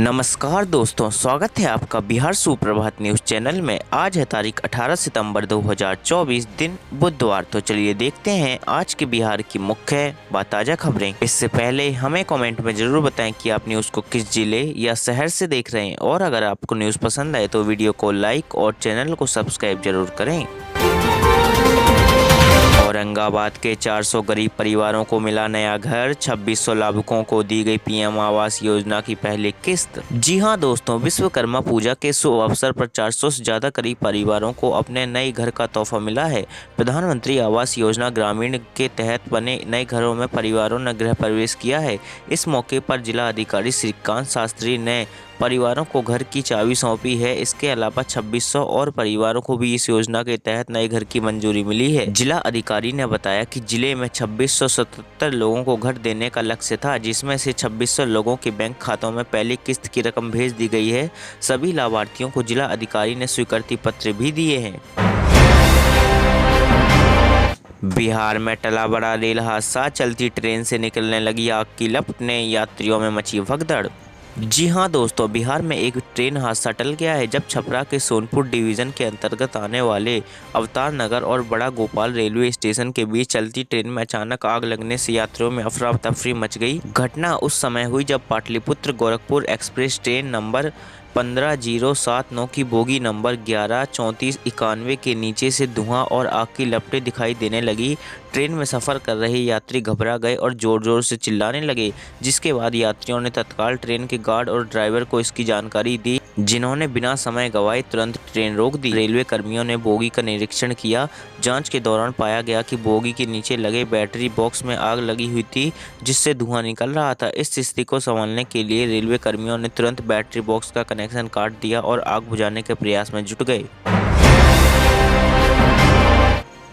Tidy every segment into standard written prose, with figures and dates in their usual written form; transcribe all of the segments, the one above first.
नमस्कार दोस्तों, स्वागत है आपका बिहार सुप्रभात न्यूज़ चैनल में। आज है तारीख 18 सितंबर 2024, दिन बुधवार। तो चलिए देखते हैं आज के बिहार की मुख्य व ताज़ा खबरें। इससे पहले हमें कमेंट में ज़रूर बताएं कि आप न्यूज़ को किस जिले या शहर से देख रहे हैं, और अगर आपको न्यूज़ पसंद आए तो वीडियो को लाइक और चैनल को सब्सक्राइब जरूर करें। औरंगाबाद के 400 गरीब परिवारों को मिला नया घर, 2600 लाभुकों को दी गई पीएम आवास योजना की पहली किस्त। जी हां दोस्तों, विश्वकर्मा पूजा के शुभ अवसर पर 400 से ज्यादा गरीब परिवारों को अपने नए घर का तोहफा मिला है। प्रधानमंत्री आवास योजना ग्रामीण के तहत बने नए घरों में परिवारों ने गृह प्रवेश किया है। इस मौके पर जिला अधिकारी श्रीकांत शास्त्री ने परिवारों को घर की चाबी सौंपी है। इसके अलावा 2600 और परिवारों को भी इस योजना के तहत नए घर की मंजूरी मिली है। जिला अधिकारी ने बताया कि जिले में 2677 लोगों को घर देने का लक्ष्य था, जिसमें से 2600 लोगों के बैंक खातों में पहली किस्त की रकम भेज दी गई है। सभी लाभार्थियों को जिला अधिकारी ने स्वीकृति पत्र भी दिए हैं। बिहार में टला बड़ा रेल हादसा, चलती ट्रेन से निकलने लगी आग की लपट ने यात्रियों में मची भगदड़। जी हां दोस्तों, बिहार में एक ट्रेन हादसा टल गया है, जब छपरा के सोनपुर डिवीजन के अंतर्गत आने वाले अवतार नगर और बड़ा गोपाल रेलवे स्टेशन के बीच चलती ट्रेन में अचानक आग लगने से यात्रियों में अफरा तफरी मच गई। घटना उस समय हुई जब Pataliputra Gorakhpur express train number 15079 की बोगी नंबर 113491 के नीचे से धुआं और आग की लपटें दिखाई देने लगी। ट्रेन में सफ़र कर रहे यात्री घबरा गए और ज़ोर ज़ोर से चिल्लाने लगे, जिसके बाद यात्रियों ने तत्काल ट्रेन के गार्ड और ड्राइवर को इसकी जानकारी दी, जिन्होंने बिना समय गंवाए तुरंत ट्रेन रोक दी। रेलवे कर्मियों ने बोगी का निरीक्षण किया। जांच के दौरान पाया गया कि बोगी के नीचे लगे बैटरी बॉक्स में आग लगी हुई थी, जिससे धुआं निकल रहा था। इस स्थिति को संभालने के लिए रेलवे कर्मियों ने तुरंत बैटरी बॉक्स का कनेक्शन काट दिया और आग बुझाने के प्रयास में जुट गए।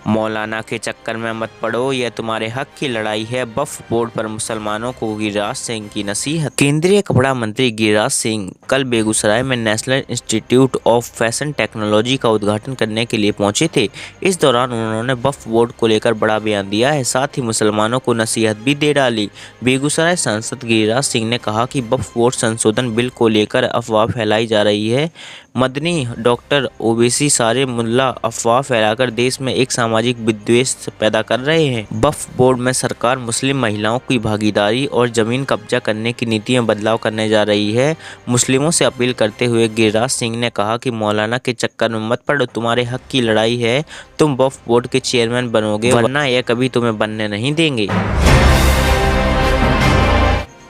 मौलाना के चक्कर में मत पड़ो, यह तुम्हारे हक की लड़ाई है। वक्फ बोर्ड पर मुसलमानों को गिरिराज सिंह की नसीहत। केंद्रीय कपड़ा मंत्री गिरिराज सिंह कल बेगूसराय में national institute of fashion technology का उद्घाटन करने के लिए पहुंचे थे। इस दौरान उन्होंने वक्फ बोर्ड को लेकर बड़ा बयान दिया है, साथ ही मुसलमानों को नसीहत भी दे डाली। बेगूसराय सांसद गिरिराज सिंह ने कहा कि वक्फ बोर्ड संशोधन बिल को लेकर अफवाह फैलाई जा रही है। मदनी डॉक्टर ओवैसी सारे मुल्ला अफवाह फैलाकर देश में एक सामाजिक विद्वेष पैदा कर रहे हैं। वक्फ बोर्ड में सरकार मुस्लिम महिलाओं की भागीदारी और जमीन कब्जा करने की नीति में बदलाव करने जा रही है। मुस्लिमों से अपील करते हुए गिरिराज सिंह ने कहा कि मौलाना के चक्कर में मत पड़ो, तुम्हारे हक की लड़ाई है। तुम वक्फ बोर्ड के चेयरमैन बनोगे, वरना यह कभी तुम्हें बनने नहीं देंगे।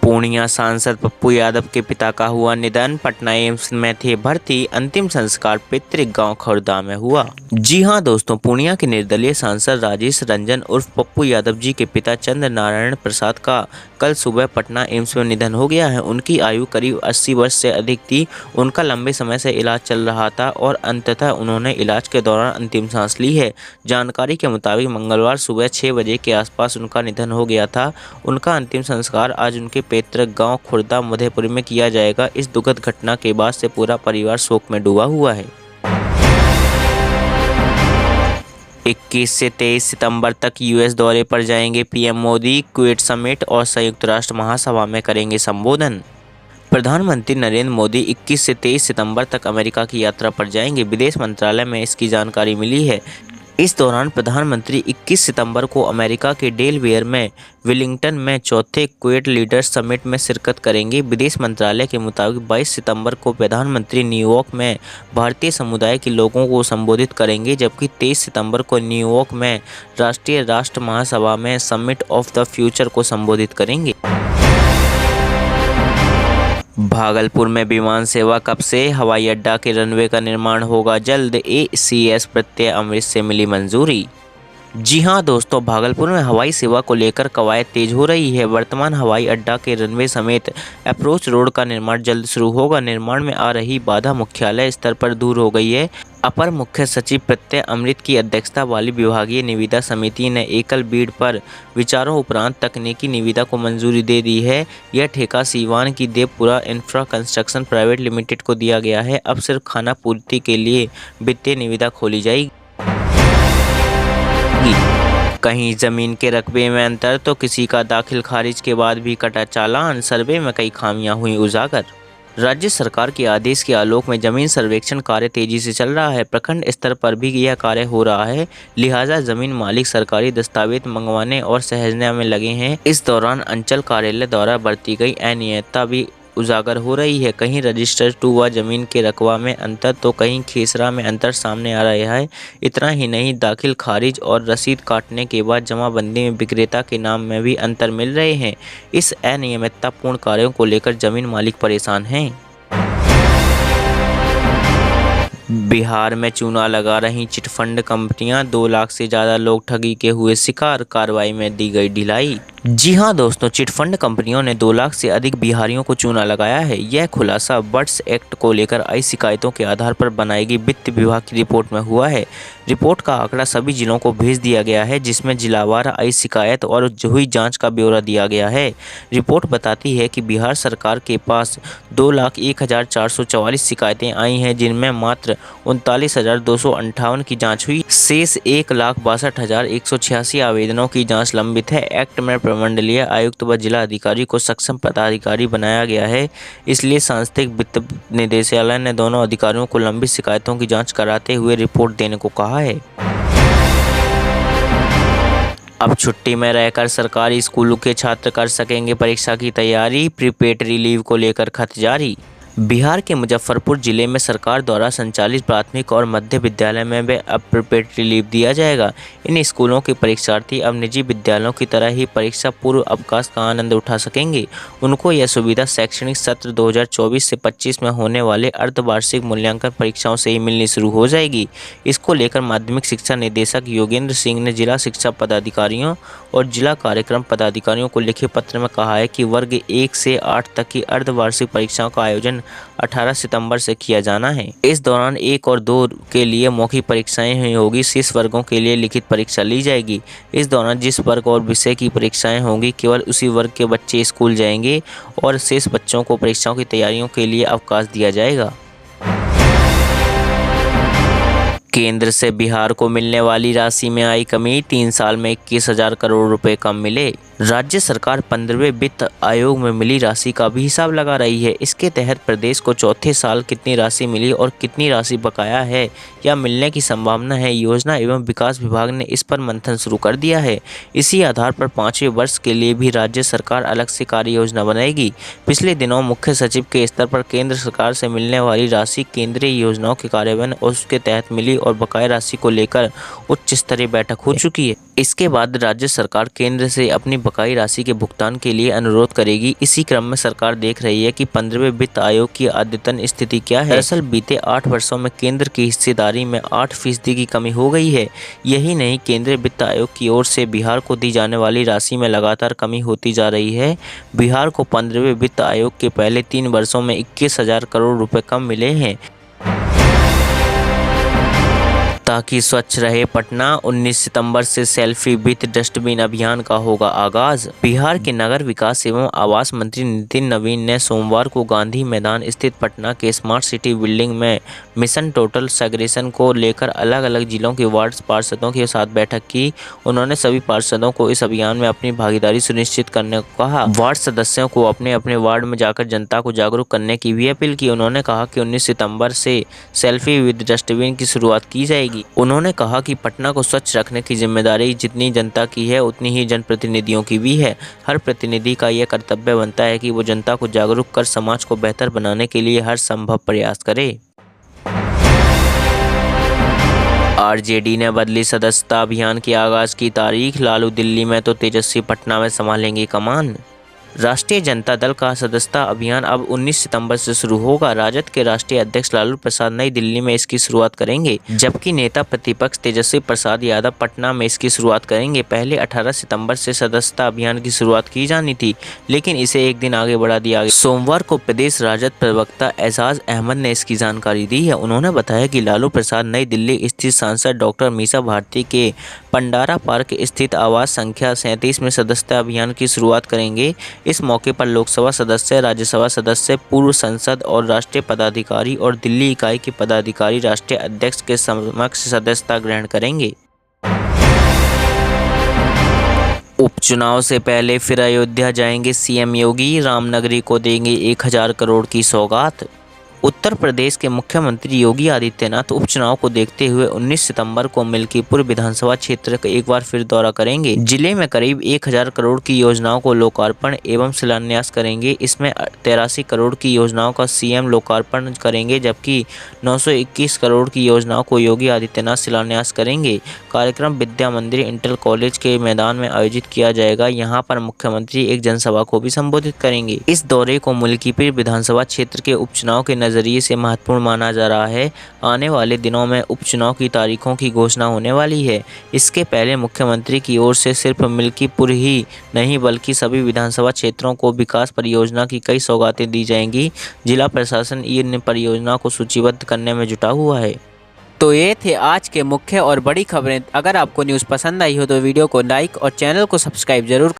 पूर्णिया सांसद पप्पू यादव के पिता का हुआ निधन, पटना एम्स में थे भर्ती। अंतिम संस्कार पैतृक गांव खौरदा में हुआ। जी हां दोस्तों, पूर्णिया के निर्दलीय सांसद राजेश रंजन उर्फ पप्पू यादव जी के पिता चंद्र नारायण प्रसाद का कल सुबह पटना एम्स में निधन हो गया है। उनकी आयु करीब 80 वर्ष से अधिक थी। उनका लंबे समय से इलाज चल रहा था और अंततः उन्होंने इलाज के दौरान अंतिम सांस ली है। जानकारी के मुताबिक मंगलवार सुबह 6 बजे के आसपास उनका निधन हो गया था। उनका अंतिम संस्कार आज उनके पैतृक गांव खुर्दा मधेपुरी में किया जाएगा। इस दुखद घटना के बाद से पूरा परिवार शोक में डूबा हुआ है। 21 से 23 सितंबर तक यूएस दौरे पर जाएंगे पीएम मोदी। क्वेट समिट और संयुक्त राष्ट्र महासभा में करेंगे संबोधन। प्रधानमंत्री नरेंद्र मोदी 21 से 23 सितंबर तक अमेरिका की यात्रा पर जाएंगे। विदेश मंत्रालय में इसकी जानकारी मिली है। इस दौरान प्रधानमंत्री 21 सितंबर को अमेरिका के डेलवेयर में विलिंगटन में चौथे क्वेड लीडर्स समिट में शिरकत करेंगे। विदेश मंत्रालय के मुताबिक 22 सितंबर को प्रधानमंत्री न्यूयॉर्क में भारतीय समुदाय के लोगों को संबोधित करेंगे, जबकि 23 सितंबर को न्यूयॉर्क में राष्ट्रीय राष्ट्र महासभा में समिट ऑफ द फ्यूचर को संबोधित करेंगे। भागलपुर में विमान सेवा कब से, हवाई अड्डा के रनवे का निर्माण होगा जल्द। ACS प्रत्यय अमृत से मिली मंजूरी। जी हां दोस्तों, भागलपुर में हवाई सेवा को लेकर कवायद तेज हो रही है। वर्तमान हवाई अड्डा के रनवे समेत अप्रोच रोड का निर्माण जल्द शुरू होगा। निर्माण में आ रही बाधा मुख्यालय स्तर पर दूर हो गई है। अपर मुख्य सचिव प्रत्यय अमृत की अध्यक्षता वाली विभागीय निविदा समिति ने एकल बीड पर विचारों उपरांत तकनीकी निविदा को मंजूरी दे दी है। यह ठेका सीवान की Devpura infra construction private limited को दिया गया है। अब सिर्फ खाना पूर्ति के लिए वित्तीय निविदा खोली जाएगी। कहीं जमीन के रकबे में अंतर तो किसी का दाखिल खारिज के बाद भी कटा चालान। सर्वे में कई खामियां हुई उजागर। राज्य सरकार के आदेश के आलोक में जमीन सर्वेक्षण कार्य तेजी से चल रहा है। प्रखंड स्तर पर भी यह कार्य हो रहा है, लिहाजा जमीन मालिक सरकारी दस्तावेज मंगवाने और सहेजने में लगे हैं। इस दौरान अंचल कार्यालय द्वारा बरती गई अनियमितता भी उजागर हो रही है। कहीं रजिस्टर 2 व जमीन के रकबा में अंतर तो कहीं खेसरा में अंतर सामने आ रहा है। इतना ही नहीं, दाखिल खारिज और रसीद काटने के बाद जमाबंदी में विक्रेता के नाम में भी अंतर मिल रहे हैं। इस अनियमिततापूर्ण कार्यों को लेकर जमीन मालिक परेशान हैं। बिहार में चूना लगा रही चिटफंड कंपनियां, 2 लाख से ज़्यादा लोग ठगी के हुए शिकार, कार्रवाई में दी गई ढिलाई। जी हां दोस्तों, चिटफंड कंपनियों ने 2 लाख से अधिक बिहारियों को चूना लगाया है। यह खुलासा बर्ड्स एक्ट को लेकर आई शिकायतों के आधार पर बनाई गई वित्त विभाग की रिपोर्ट में हुआ है। रिपोर्ट का आंकड़ा सभी जिलों को भेज दिया गया है, जिसमें जिलावार आई शिकायत और हुई जांच का ब्यौरा दिया गया है। रिपोर्ट बताती है कि बिहार सरकार के पास 2,01,444 शिकायतें आई हैं, जिनमें मात्र 39,258 की जाँच हुई। शेष 1,62,186 आवेदनों की जाँच लंबित है। एक्ट में प्रमंडलीय आयुक्त व जिला अधिकारी को सक्षम पदाधिकारी बनाया गया है, इसलिए सांस्थानिक वित्त निदेशालय ने दोनों अधिकारियों को लंबित शिकायतों की जांच कराते हुए रिपोर्ट देने को कहा है। अब छुट्टी में रहकर सरकारी स्कूलों के छात्र कर सकेंगे परीक्षा की तैयारी, प्रिपरेटरी लीव को लेकर खत जारी। बिहार के मुजफ्फरपुर जिले में सरकार द्वारा संचालित प्राथमिक और मध्य विद्यालय में भी अब प्रिपरेटरी लीव दिया जाएगा। इन स्कूलों के परीक्षार्थी अब निजी विद्यालयों की तरह ही परीक्षा पूर्व अवकाश का आनंद उठा सकेंगे। उनको यह सुविधा शैक्षणिक सत्र 2024 से 25 में होने वाले अर्धवार्षिक मूल्यांकन परीक्षाओं से ही मिलनी शुरू हो जाएगी। इसको लेकर माध्यमिक शिक्षा निदेशक योगेंद्र सिंह ने जिला शिक्षा पदाधिकारियों और जिला कार्यक्रम पदाधिकारियों को लिखे पत्र में कहा है कि वर्ग 1 से 8 तक की अर्धवार्षिक परीक्षाओं का आयोजन 18 सितंबर से किया जाना है। इस दौरान 1 और 2 के लिए मौखिक परीक्षाएं ही होगी, शेष वर्गों के लिए लिखित परीक्षा ली जाएगी। इस दौरान जिस वर्ग और विषय की परीक्षाएं होंगी, केवल उसी वर्ग के बच्चे स्कूल जाएंगे और शेष बच्चों को परीक्षाओं की तैयारियों के लिए अवकाश दिया जाएगा। केंद्र से बिहार को मिलने वाली राशि में आई कमी, 3 साल में 21,000 करोड़ रुपए कम मिले। राज्य सरकार 15वें वित्त आयोग में मिली राशि का भी हिसाब लगा रही है। इसके तहत प्रदेश को चौथे साल कितनी राशि मिली और कितनी राशि बकाया है या मिलने की संभावना है, योजना एवं विकास विभाग ने इस पर मंथन शुरू कर दिया है। इसी आधार पर 5वें वर्ष के लिए भी राज्य सरकार अलग से कार्य योजना बनाएगी। पिछले दिनों मुख्य सचिव के स्तर पर केंद्र सरकार से मिलने वाली राशि, केंद्रीय योजनाओं के कार्यान्वयन और उसके तहत मिली और बकाया राशि को लेकर उच्च स्तरीय बैठक हो चुकी है। इसके बाद राज्य सरकार केंद्र से अपनी बकाई राशि के भुगतान के लिए अनुरोध करेगी। इसी क्रम में सरकार देख रही है कि 15वें वित्त आयोग की अद्यतन स्थिति क्या है। दरअसल बीते 8 वर्षों में केंद्र की हिस्सेदारी में 8% की कमी हो गई है। यही नहीं, केंद्रीय वित्त आयोग की ओर से बिहार को दी जाने वाली राशि में लगातार कमी होती जा रही है। बिहार को 15वें वित्त आयोग के पहले 3 वर्षों में 21,000 करोड़ रुपए कम मिले हैं। ताकि स्वच्छ रहे पटना, 19 सितंबर से सेल्फी विथ डस्टबिन अभियान का होगा आगाज। बिहार के नगर विकास एवं आवास मंत्री नितिन नवीन ने सोमवार को गांधी मैदान स्थित पटना के स्मार्ट सिटी बिल्डिंग में मिशन टोटल सेग्रेगेशन को लेकर अलग अलग जिलों के वार्ड पार्षदों के साथ बैठक की। उन्होंने सभी पार्षदों को इस अभियान में अपनी भागीदारी सुनिश्चित करने को कहा। वार्ड सदस्यों को अपने अपने वार्ड में जाकर जनता को जागरूक करने की भी अपील की। उन्होंने कहा कि 19 सितंबर से सेल्फी विद डस्टबिन की शुरुआत की जाएगी। उन्होंने कहा कि पटना को स्वच्छ रखने की जिम्मेदारी जितनी जनता की है, उतनी ही जनप्रतिनिधियों की भी है। हर प्रतिनिधि का यह कर्तव्य बनता है कि वो जनता को जागरूक कर समाज को बेहतर बनाने के लिए हर संभव प्रयास करे। आरजेडी ने बदली सदस्यता अभियान के आगाज की तारीख, लालू दिल्ली में तो तेजस्वी पटना में संभालेंगे कमान। राष्ट्रीय जनता दल का सदस्यता अभियान अब 19 सितंबर से शुरू होगा। राजद के राष्ट्रीय अध्यक्ष लालू प्रसाद नई दिल्ली में इसकी शुरुआत करेंगे, जबकि नेता प्रतिपक्ष तेजस्वी प्रसाद यादव पटना में इसकी शुरुआत करेंगे। पहले 18 सितंबर से सदस्यता अभियान की शुरुआत की जानी थी, लेकिन इसे एक दिन आगे बढ़ा दिया गया। सोमवार को प्रदेश राजद प्रवक्ता एजाज अहमद ने इसकी जानकारी दी है। उन्होंने बताया कि लालू प्रसाद नई दिल्ली स्थित सांसद डॉक्टर मीसा भारती के पंडारा पार्क स्थित आवास संख्या 37 में सदस्यता अभियान की शुरुआत करेंगे। इस मौके पर लोकसभा सदस्य, राज्यसभा सदस्य, पूर्व सांसद और राष्ट्रीय पदाधिकारी और दिल्ली इकाई के पदाधिकारी राष्ट्रीय अध्यक्ष के समक्ष सदस्यता ग्रहण करेंगे। उपचुनाव से पहले फिर अयोध्या जाएंगे सीएम योगी, रामनगरी को देंगे 1000 करोड़ की सौगात। उत्तर प्रदेश के मुख्यमंत्री योगी आदित्यनाथ उपचुनाव को देखते हुए 19 सितंबर को मिल्कीपुर विधानसभा क्षेत्र का एक बार फिर दौरा करेंगे। जिले में करीब 1000 करोड़ की योजनाओं को लोकार्पण एवं शिलान्यास करेंगे। इसमें 83 करोड़ की योजनाओं का सीएम लोकार्पण करेंगे, जबकि 921 करोड़ की योजनाओं को योगी आदित्यनाथ शिलान्यास करेंगे। कार्यक्रम विद्या मंदिर इंटर कॉलेज के मैदान में आयोजित किया जाएगा। यहाँ पर मुख्यमंत्री एक जनसभा को भी संबोधित करेंगे। इस दौरे को मिल्कीपुर विधानसभा क्षेत्र के उपचुनाव के नजरिए से महत्वपूर्ण माना जा रहा है। आने वाले दिनों में उपचुनाव की तारीखों की घोषणा होने वाली है। इसके पहले मुख्यमंत्री की ओर से सिर्फ मिल्कीपुर ही नहीं बल्कि सभी विधानसभा क्षेत्रों को विकास परियोजना की कई सौगातें दी जाएंगी। जिला प्रशासन इन परियोजनाओं को सूचीबद्ध करने में जुटा हुआ है। तो ये थे आज के मुख्य और बड़ी खबरें। अगर आपको न्यूज़ पसंद आई हो तो वीडियो को लाइक और चैनल को सब्सक्राइब जरूर